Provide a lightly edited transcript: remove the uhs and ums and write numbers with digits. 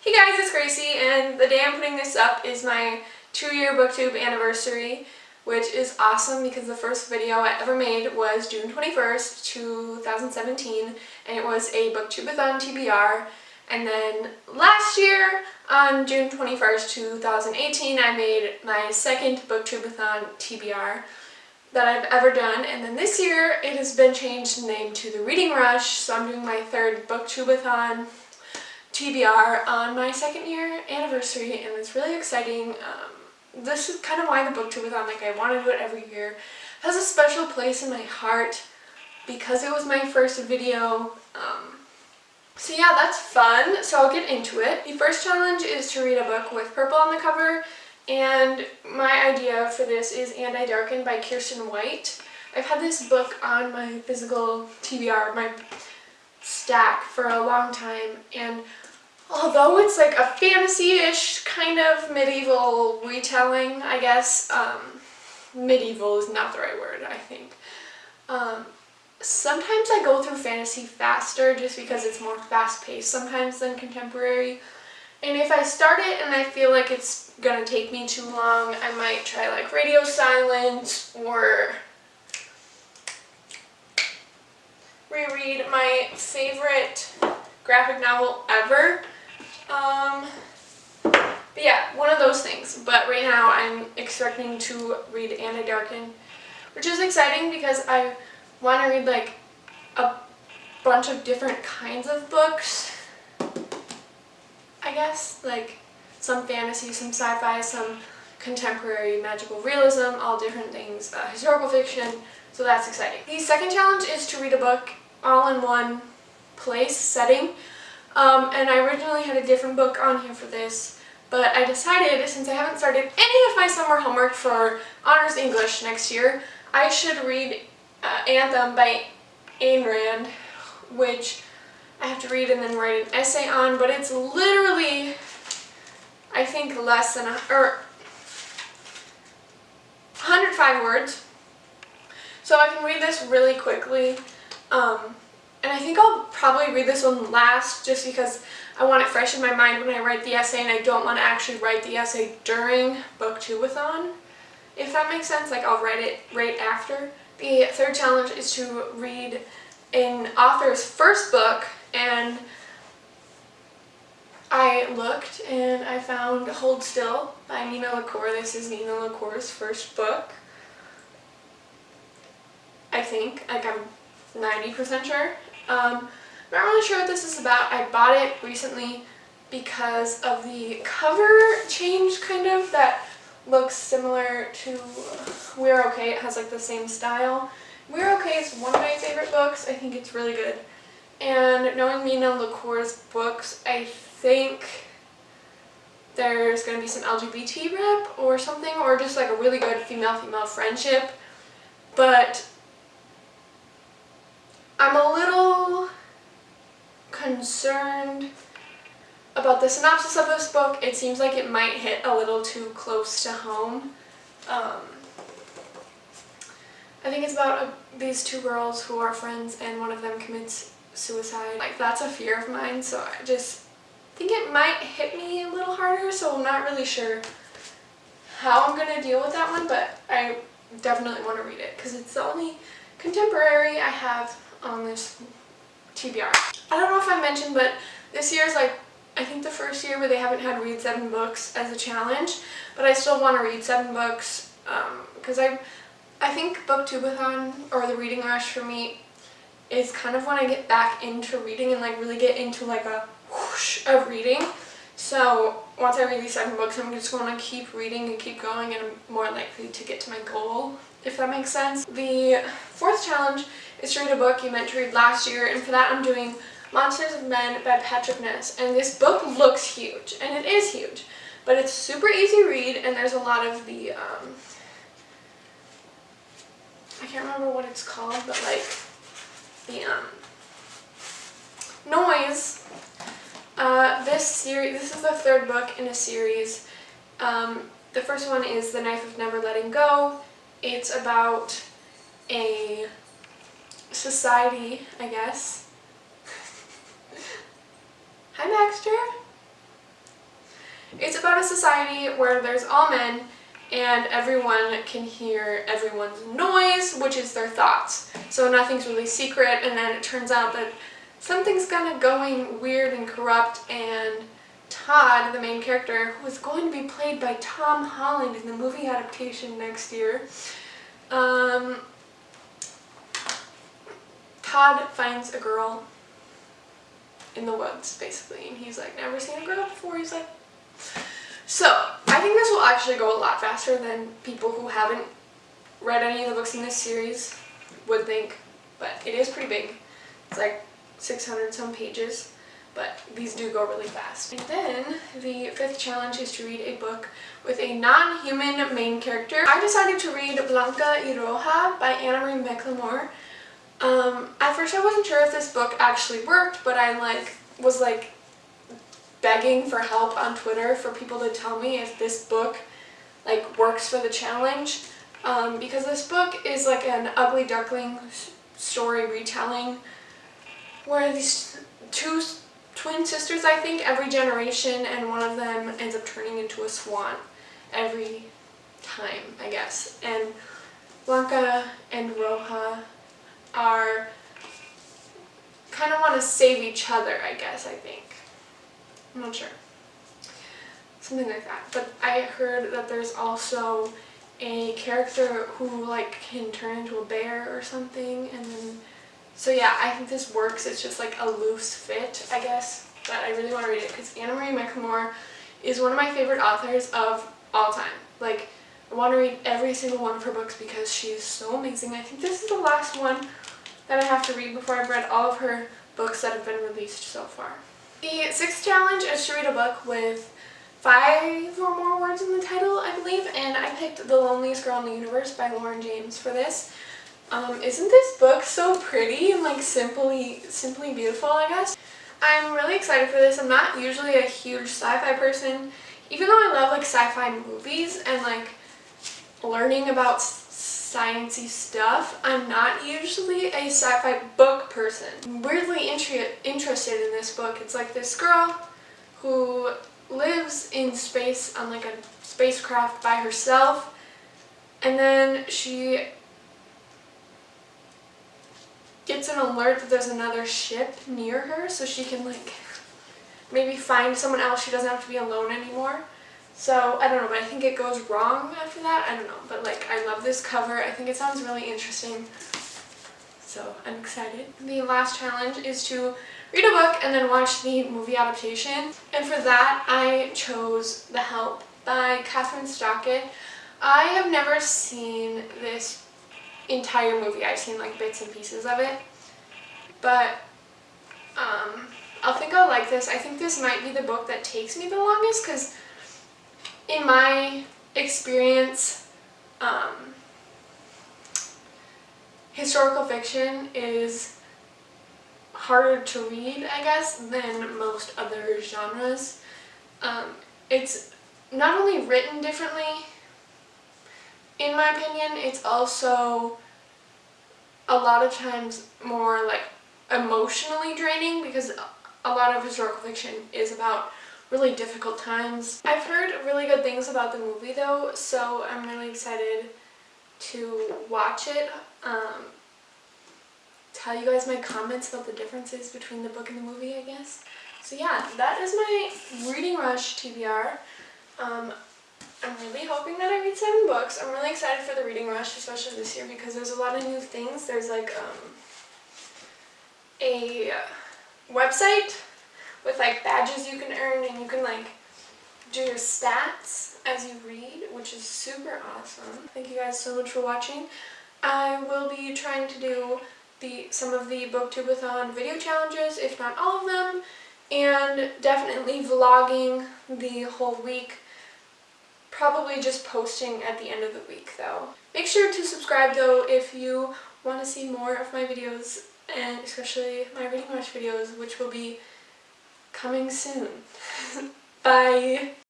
Hey guys, it's Gracie, and the day I'm putting this up is my 2-year booktube anniversary, which is awesome because the first video I ever made was June 21st, 2017, and it was a booktubeathon TBR. And then last year, on June 21st, 2018, I made my second booktubeathon TBR that I've ever done, and then this year it has been changed in name to the Reading Rush, so I'm doing my third booktubeathon TBR on my 2nd year anniversary, and it's really exciting. This is kind of why the booktubeathon, like, I want to do it every year. It has a special place in my heart because it was my first video. So yeah, that's fun, so I'll get into it. The first challenge is to read a book with purple on the cover, and my idea for this is And I Darken by Kirsten White. I've had this book on my physical TBR, my stack, for a long time, and although it's like a fantasy-ish kind of medieval retelling, I guess, medieval is not the right word, I think. Sometimes I go through fantasy faster just because it's more fast-paced sometimes than contemporary. And if I start it and I feel like it's gonna take me too long, I might try like Radio Silence or reread my favorite graphic novel ever. But yeah, one of those things. But right now I'm expecting to read And I Darken, which is exciting because I want to read like a bunch of different kinds of books, I guess, like some fantasy, some sci-fi, some contemporary magical realism, all different things, historical fiction, so that's exciting. The second challenge is to read a book all in one place, setting, and I originally had a different book on here for this, but I decided, since I haven't started any of my summer homework for Honors English next year, I should read Anthem by Ayn Rand, which I have to read and then write an essay on, but it's literally, I think, less than 105 words. So I can read this really quickly, and I think I'll probably read this one last just because I want it fresh in my mind when I write the essay, and I don't want to actually write the essay during booktubeathon, if that makes sense. Like, I'll write it right after. The third challenge is to read an author's first book, and I looked and I found Hold Still by Nina LaCour. This is Nina LaCour's first book, I think. Like, I'm 90% sure. I'm not really sure what this is about. I bought it recently because of the cover change, kind of, that looks similar to We're Okay. It has like the same style. We're Okay is one of my favorite books. I think it's really good. And knowing Nina LaCour's books, I think there's going to be some LGBT rep or something, or just like a really good female-female friendship. But I'm a little concerned about the synopsis of this book. It seems like it might hit a little too close to home. I think it's about these two girls who are friends, and one of them commits suicide. Like, that's a fear of mine, so I just think it might hit me a little harder, so I'm not really sure how I'm going to deal with that one, but I definitely want to read it because it's the only contemporary I have on this TBR. I don't know if I mentioned, but this year is like, I think, the first year where they haven't had read 7 books as a challenge, but I still want to read 7 books because I think booktubeathon, or the Reading Rush for me, is kind of when I get back into reading and like really get into like a whoosh of reading. So once I read these 7 books, I'm just going to keep reading and keep going, and I'm more likely to get to my goal, if that makes sense. The fourth challenge is to read a book you meant to read last year, and for that I'm doing Monsters of Men by Patrick Ness. And this book looks huge, and it is huge, but it's super easy read, and there's a lot of the, I can't remember what it's called, but like the noise. This is the third book in a series. The first one is The Knife of Never Letting Go. It's about a society, I guess. Hi, Baxter. about a society where there's all men and everyone can hear everyone's noise, which is their thoughts. So nothing's really secret, and then it turns out that something's kind of going weird and corrupt, and Todd, the main character, who is going to be played by Tom Holland in the movie adaptation next year, Todd finds a girl in the woods, basically, and he's like, never seen a girl before. He's like, so I think this will actually go a lot faster than people who haven't read any of the books in this series would think, but it is pretty big. It's like 600 some pages, but these do go really fast. And then the 5th challenge is to read a book with a non-human main character. I decided to read Blanca y Roja by Anna Marie McLemore. At first I wasn't sure if this book actually worked, but I was begging for help on Twitter for people to tell me if this book works for the challenge, because this book is like an ugly duckling story retelling where these two twin sisters, I think, every generation, and one of them ends up turning into a swan every time, I guess. And Blanca and Roja are kind of want to save each other, I guess, I think. I'm not sure. Something like that. But I heard that there's also a character who can turn into a bear or something, and then so yeah, I think this works. It's just a loose fit, I guess, but I really want to read it because Anna Marie McLemore is one of my favorite authors of all time. I want to read every single one of her books because she is so amazing. I think this is the last one that I have to read before I've read all of her books that have been released so far. The 6th challenge is to read a book with 5 or more words in the title, I believe, and I picked The Loneliest Girl in the Universe by Lauren James for this. Isn't this book so pretty and simply beautiful, I guess? I'm really excited for this. I'm not usually a huge sci-fi person, even though I love sci-fi movies and learning about sciencey stuff. I'm not usually a sci-fi book person. I'm weirdly interested in this book. It's this girl who lives in space on a spacecraft by herself, and then she gets an alert that there's another ship near her, so she can maybe find someone else. She doesn't have to be alone anymore. So I don't know, but I think it goes wrong after that. I don't know, but I love this cover. I think it sounds really interesting, so I'm excited. The last challenge is to read a book and then watch the movie adaptation, and for that I chose The Help by Catherine Stockett. I have never seen this entire movie. I've seen bits and pieces of it, but I think I'll like this. I think this might be the book that takes me the longest because in my experience, historical fiction is harder to read, I guess, than most other genres. It's not only written differently, in my opinion, it's also a lot of times more emotionally draining because a lot of historical fiction is about really difficult times. I've heard really good things about the movie though, so I'm really excited to watch it. Tell you guys my comments about the differences between the book and the movie, I guess. So yeah, that is my reading rush TBR. I'm really hoping that I read 7 books. I'm really excited for the reading rush, especially this year, because there's a lot of new things. There's a website with badges you can earn, and you can do your stats as you read, which is super awesome. Thank you guys so much for watching. I will be trying to do some of the Booktubeathon video challenges, if not all of them, and definitely vlogging the whole week. Probably just posting at the end of the week though. Make sure to subscribe though if you want to see more of my videos, and especially my reading rush videos, which will be coming soon. Bye!